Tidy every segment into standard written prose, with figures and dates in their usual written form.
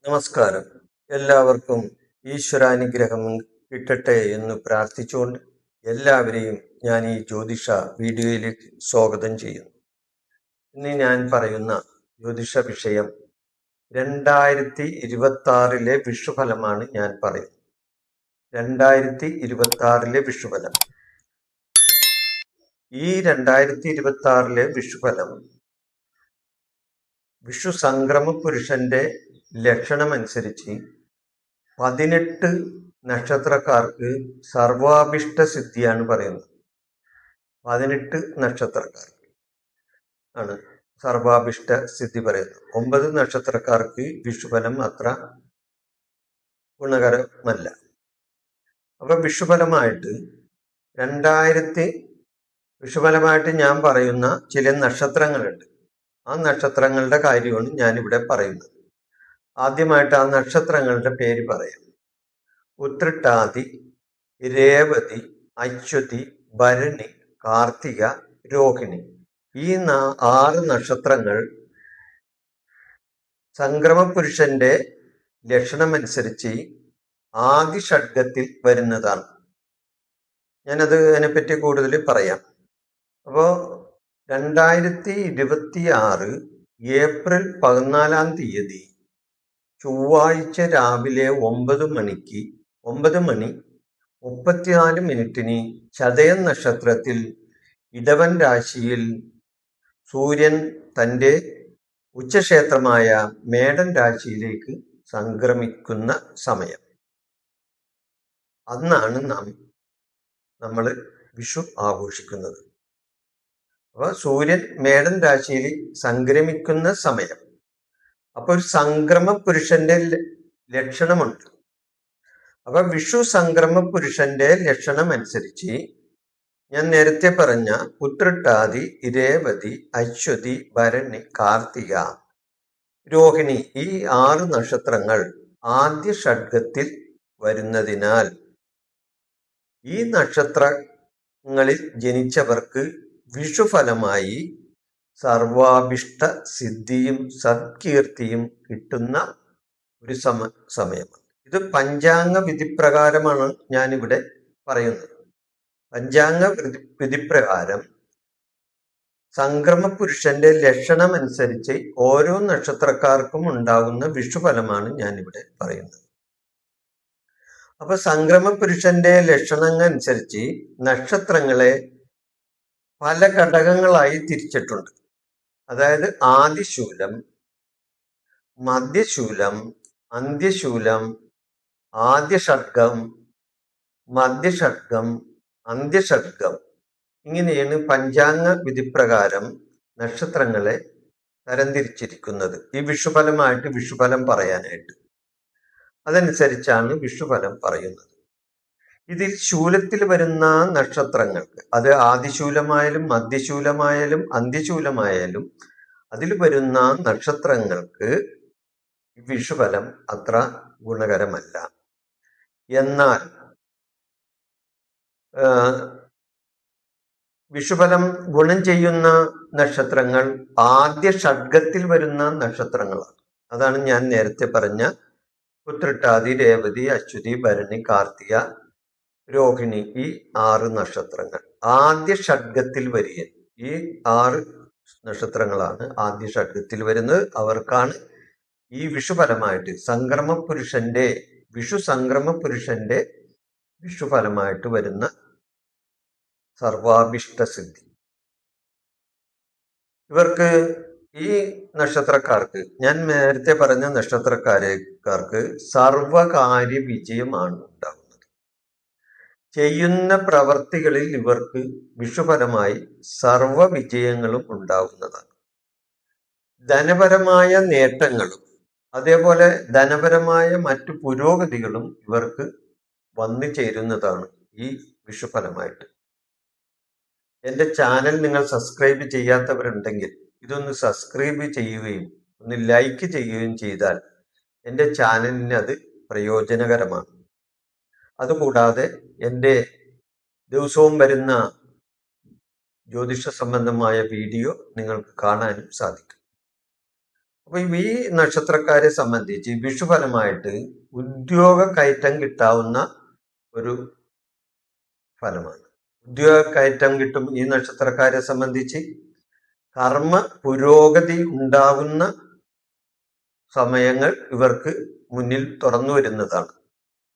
നമസ്കാരം. എല്ലാവർക്കും ഈശ്വരാനുഗ്രഹം കിട്ടട്ടെ എന്ന് പ്രാർത്ഥിച്ചുകൊണ്ട് എല്ലാവരെയും ഞാൻ ഈ ജ്യോതിഷ വീഡിയോയിലേക്ക് സ്വാഗതം ചെയ്യുന്നു. ഇന്ന് ഞാൻ പറയുന്ന ജ്യോതിഷ വിഷയം 2026 വിഷുഫലമാണ് ഞാൻ പറയുന്നത്. 2026 വിഷുഫലം. ഈ 2026 വിഷുഫലം വിഷു സംക്രമ പുരുഷന്റെ ലക്ഷണമനുസരിച്ച് 18 നക്ഷത്രക്കാർക്ക് സർവാഭിഷ്ട സിദ്ധിയാണ് പറയുന്നത്. 18 നക്ഷത്രക്കാർക്ക് ആണ് സർവാഭിഷ്ട സിദ്ധി പറയുന്നത്. 9 നക്ഷത്രക്കാർക്ക് വിഷുഫലം അത്ര ഗുണകരമല്ല. അപ്പൊ വിഷുഫലമായിട്ട് ഞാൻ പറയുന്ന ചില നക്ഷത്രങ്ങളുണ്ട്. ആ നക്ഷത്രങ്ങളുടെ കാര്യമാണ് ഞാനിവിടെ പറയുന്നത്. ആദ്യമായിട്ട് ആ നക്ഷത്രങ്ങളുടെ പേര് പറയാം. ഉത്രട്ടാതി, രേവതി, അശ്വതി, ഭരണി, കാർത്തിക, രോഹിണി. ഈ 6 നക്ഷത്രങ്ങൾ സംക്രമപുരുഷന്റെ ലക്ഷണമനുസരിച്ച് ആദ്യ ഷഡ്ഗത്തിൽ വരുന്നതാണ്. ഞാനത് അതിനെപ്പറ്റി കൂടുതൽ പറയാം. അപ്പോ 2026 ഏപ്രിൽ 14 ചൊവ്വാഴ്ച രാവിലെ 9 മണി 34 ചതയം നക്ഷത്രത്തിൽ ഇടവൻ രാശിയിൽ സൂര്യൻ തൻ്റെ ഉച്ചക്ഷേത്രമായ മേടൻ രാശിയിലേക്ക് സംക്രമിക്കുന്ന സമയം. അന്നാണ് നമ്മൾ വിഷു ആഘോഷിക്കുന്നത്. അപ്പൊ സൂര്യൻ മേടൻ രാശിയിൽ സംക്രമിക്കുന്ന സമയം. അപ്പൊ ഒരു സംക്രമ പുരുഷന്റെ ലക്ഷണമുണ്ട്. അപ്പൊ വിഷു സംക്രമ പുരുഷന്റെ ലക്ഷണം അനുസരിച്ച് ഞാൻ നേരത്തെ പറഞ്ഞ ഉത്രട്ടാതി, രേവതി, അശ്വതി, ഭരണി, കാർത്തിക, രോഹിണി ഈ 6 നക്ഷത്രങ്ങൾ ആദ്യ ഷഡ്ഗത്തിൽ വരുന്നതിനാൽ ഈ നക്ഷത്രങ്ങളിൽ ജനിച്ചവർക്ക് വിഷുഫലമായി സർവാഭിഷ്ട സിദ്ധിയും സത്കീർത്തിയും കിട്ടുന്ന ഒരു സമയമാണ്. ഇത് പഞ്ചാംഗ വിധിപ്രകാരമാണ് ഞാനിവിടെ പറയുന്നത്. പഞ്ചാംഗ വിധിപ്രകാരം സംക്രമ പുരുഷന്റെ ലക്ഷണം അനുസരിച്ച് ഓരോ നക്ഷത്രക്കാർക്കും ഉണ്ടാകുന്ന വിഷുഫലമാണ് ഞാനിവിടെ പറയുന്നത്. അപ്പൊ സംക്രമ പുരുഷന്റെ ലക്ഷണങ്ങൾ അനുസരിച്ച് നക്ഷത്രങ്ങളെ പല ഘടകങ്ങളായി തിരിച്ചിട്ടുണ്ട്. അതായത് ആദിശൂലം, മധ്യശൂലം, അന്ത്യശൂലം, ആദ്യഷഡ്ഗം, മധ്യഷഡ്ഗം, അന്ത്യഷഡ്ഗം. ഇങ്ങനെയാണ് പഞ്ചാംഗ വിധിപ്രകാരം നക്ഷത്രങ്ങളെ തരംതിരിച്ചിരിക്കുന്നത്. ഈ വിഷുഫലമായിട്ട് വിഷുഫലം പറയാനായിട്ട് അതനുസരിച്ചാണ് വിഷുഫലം പറയുന്നത്. ഇതിൽ ശൂലത്തിൽ വരുന്ന നക്ഷത്രങ്ങൾക്ക്, അത് ആദിശൂലമായാലും മധ്യശൂലമായാലും അന്ത്യശൂലമായാലും അതിൽ വരുന്ന നക്ഷത്രങ്ങൾക്ക് വിഷുഫലം അത്ര ഗുണകരമല്ല. എന്നാൽ വിഷുഫലം ഗുണം ചെയ്യുന്ന നക്ഷത്രങ്ങൾ ആദ്യ ഷഡ്ഗത്തിൽ വരുന്ന നക്ഷത്രങ്ങളാണ്. അതാണ് ഞാൻ നേരത്തെ പറഞ്ഞ ഉത്രട്ടാതി, രേവതി, അശ്വതി, ഭരണി, കാർത്തിക, രോഹിണി ഈ 6 നക്ഷത്രങ്ങൾ ആദ്യ ഷഡ്ഗത്തിൽ വരിക. ഈ 6 നക്ഷത്രങ്ങളാണ് ആദ്യ ഷഡ്ഗത്തിൽ വരുന്നത്. അവർക്കാണ് ഈ വിഷുഫലമായിട്ട് വിഷു സംക്രമ പുരുഷന്റെ വിഷുഫലമായിട്ട് വരുന്ന സർവാഭിഷ്ട സിദ്ധി. ഇവർക്ക് ഈ നക്ഷത്രക്കാർക്ക്, ഞാൻ നേരത്തെ പറഞ്ഞ നക്ഷത്രക്കാർക്ക് സർവകാര്യ വിജയമാണ് ഉണ്ടാകുന്നത്. ചെയ്യുന്ന പ്രവർത്തികളിൽ ഇവർക്ക് വിഷുഫലമായി സർവ വിജയങ്ങളും ഉണ്ടാകുന്നതാണ്. ധനപരമായ നേട്ടങ്ങളും അതേപോലെ ധനപരമായ മറ്റു പുരോഗതികളും ഇവർക്ക് വന്നു ചേരുന്നതാണ് ഈ വിഷുഫലമായിട്ട്. എൻ്റെ ചാനൽ നിങ്ങൾ സബ്സ്ക്രൈബ് ചെയ്യാത്തവരുണ്ടെങ്കിൽ ഇതൊന്ന് സബ്സ്ക്രൈബ് ചെയ്യുകയും ഒന്ന് ലൈക്ക് ചെയ്യുകയും ചെയ്താൽ എൻ്റെ ചാനലിന് അത് പ്രയോജനകരമാണ്. അതുകൂടാതെ എൻ്റെ ദിവസവും വരുന്ന ജ്യോതിഷ സംബന്ധമായ വീഡിയോ നിങ്ങൾക്ക് കാണാനും സാധിക്കും. അപ്പൊ ഈ നക്ഷത്രക്കാരെ സംബന്ധിച്ച് വിഷുഫലമായിട്ട് ഉദ്യോഗ കയറ്റം കിട്ടാവുന്ന ഒരു ഫലമാണ്. ഉദ്യോഗ കയറ്റം കിട്ടും ഈ നക്ഷത്രക്കാരെ സംബന്ധിച്ച്. കർമ്മ പുരോഗതി ഉണ്ടാകുന്ന സമയങ്ങൾ ഇവർക്ക് മുന്നിൽ തുറന്നു വരുന്നതാണ്.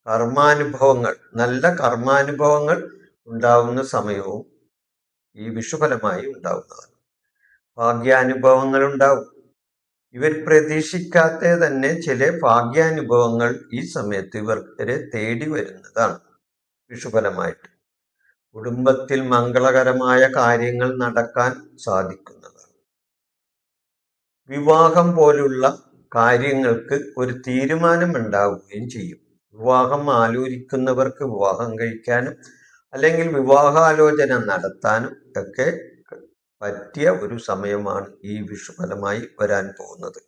കർമാനുഭവങ്ങൾ, നല്ല കർമാനുഭവങ്ങൾ ഉണ്ടാവുന്ന സമയവും ഈ വിഷുഫലമായി ഉണ്ടാവുന്നതാണ്. ഭാഗ്യാനുഭവങ്ങൾ ഉണ്ടാവും. ഇവർ പ്രതീക്ഷിക്കാത്ത തന്നെ ചില ഭാഗ്യാനുഭവങ്ങൾ ഈ സമയത്ത് ഇവരെ തേടി വരുന്നതാണ് വിഷുഫലമായിട്ട്. കുടുംബത്തിൽ മംഗളകരമായ കാര്യങ്ങൾ നടക്കാൻ സാധിക്കുന്നതാണ്. വിവാഹം പോലുള്ള കാര്യങ്ങൾക്ക് ഒരു തീരുമാനം ഉണ്ടാവുകയും ചെയ്യും. വിവാഹം ആലോചിക്കുന്നവർക്ക് വിവാഹം കഴിക്കാനും അല്ലെങ്കിൽ വിവാഹാലോചന നടത്താനും ഒക്കെ പറ്റിയ ഒരു സമയമാണ് ഈ വിഷുഫലമായി വരാൻ പോകുന്നത്.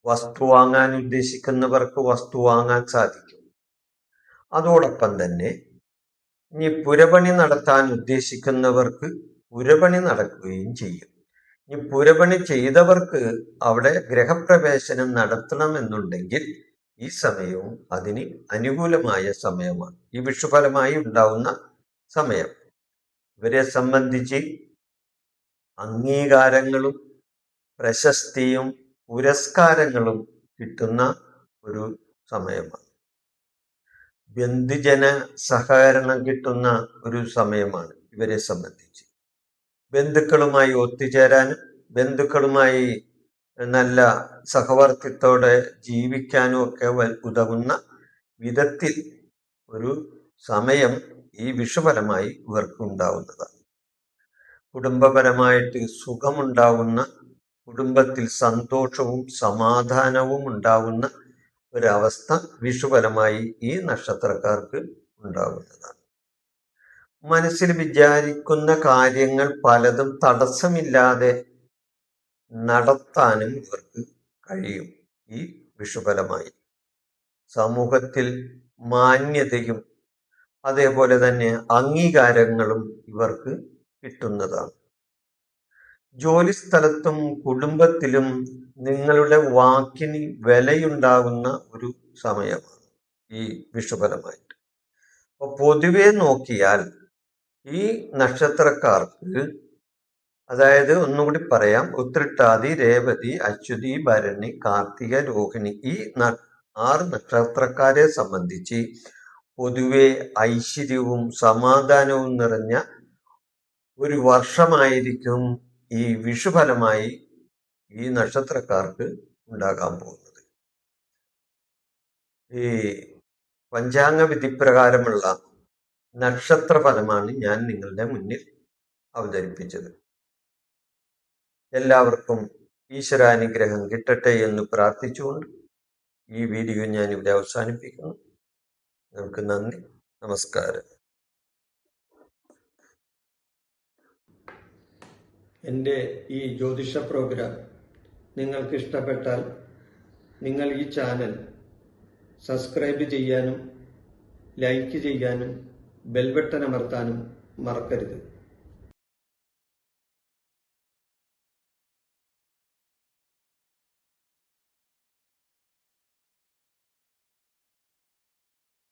വസ്തു വാങ്ങാൻ ഉദ്ദേശിക്കുന്നവർക്ക് വസ്തു വാങ്ങാൻ സാധിക്കും. അതോടൊപ്പം തന്നെ ഇനി പുരപണി നടത്താൻ ഉദ്ദേശിക്കുന്നവർക്ക് പുരപണി നടക്കുകയും ചെയ്യും. ഇനി പുരപണി ചെയ്തവർക്ക് അവിടെ ഗൃഹപ്രവേശനം നടത്തണമെന്നുണ്ടെങ്കിൽ ഈ സമയവും അതിന് അനുകൂലമായ സമയമാണ്. ഈ വിഷുഫലമായി ഉണ്ടാവുന്ന സമയം ഇവരെ സംബന്ധിച്ച് അംഗീകാരങ്ങളും പ്രശസ്തിയും പുരസ്കാരങ്ങളും കിട്ടുന്ന ഒരു സമയമാണ്. ബന്ധുജന സഹകരണം കിട്ടുന്ന ഒരു സമയമാണ് ഇവരെ സംബന്ധിച്ച്. ബന്ധുക്കളുമായി ഒത്തുചേരാനും ബന്ധുക്കളുമായി നല്ല സഹവർത്തിത്തോടെ ജീവിക്കാനും ഒക്കെ ഉതകുന്ന വിധത്തിൽ ഒരു സമയം ഈ വിഷുഫലമായി ഇവർക്ക് ഉണ്ടാവുന്നതാണ്. കുടുംബപരമായിട്ട് സുഖമുണ്ടാവുന്ന, കുടുംബത്തിൽ സന്തോഷവും സമാധാനവും ഉണ്ടാവുന്ന ഒരവസ്ഥ വിഷുഫലമായി ഈ നക്ഷത്രക്കാർക്ക് ഉണ്ടാവുന്നതാണ്. മനസ്സിൽ വിചാരിക്കുന്ന കാര്യങ്ങൾ പലതും തടസ്സമില്ലാതെ നടത്താനും ഇവർക്ക് കഴിയും ഈ വിഷുഫലമായി. സമൂഹത്തിൽ മാന്യതയും അതേപോലെ തന്നെ അംഗീകാരങ്ങളും ഇവർക്ക് കിട്ടുന്നതാണ്. ജോലിസ്ഥലത്തും കുടുംബത്തിലും നിങ്ങളുടെ വാക്കിന് വിലയുണ്ടാകുന്ന ഒരു സമയമാണ് ഈ വിഷുഫലമായിട്ട്. അപ്പൊ പൊതുവെ നോക്കിയാൽ ഈ നക്ഷത്രക്കാർക്ക്, അതായത് ഒന്നുകൂടി പറയാം, ഉത്രട്ടാതി, രേവതി, അശ്വതി, ഭരണി, കാർത്തിക, രോഹിണി, ഈ 6 നക്ഷത്രക്കാരെ സംബന്ധിച്ച് പൊതുവെ ഐശ്വര്യവും സമാധാനവും നിറഞ്ഞ ഒരു വർഷമായിരിക്കും ഈ വിഷുഫലമായി ഈ നക്ഷത്രക്കാർക്ക് ഉണ്ടാകാൻ പോകുന്നത്. ഈ പഞ്ചാംഗ വിധിപ്രകാരമുള്ള നക്ഷത്രഫലമാണ് ഞാൻ നിങ്ങളുടെ മുന്നിൽ അവതരിപ്പിച്ചത്. എല്ലാവർക്കും ഈശ്വരാനുഗ്രഹം കിട്ടട്ടെ എന്ന് പ്രാർത്ഥിച്ചുകൊണ്ട് ഈ വീഡിയോ ഞാൻ ഇവിടെ അവസാനിപ്പിക്കുന്നു. നിങ്ങൾക്ക് നന്ദി, നമസ്കാരം. എൻ്റെ ഈ ജ്യോതിഷ പ്രോഗ്രാം നിങ്ങൾക്ക് ഇഷ്ടപ്പെട്ടാൽ നിങ്ങൾ ഈ ചാനൽ സബ്സ്ക്രൈബ് ചെയ്യാനും ലൈക്ക് ചെയ്യാനും ബെൽ ബട്ടൺ അമർത്താനും മറക്കരുത്.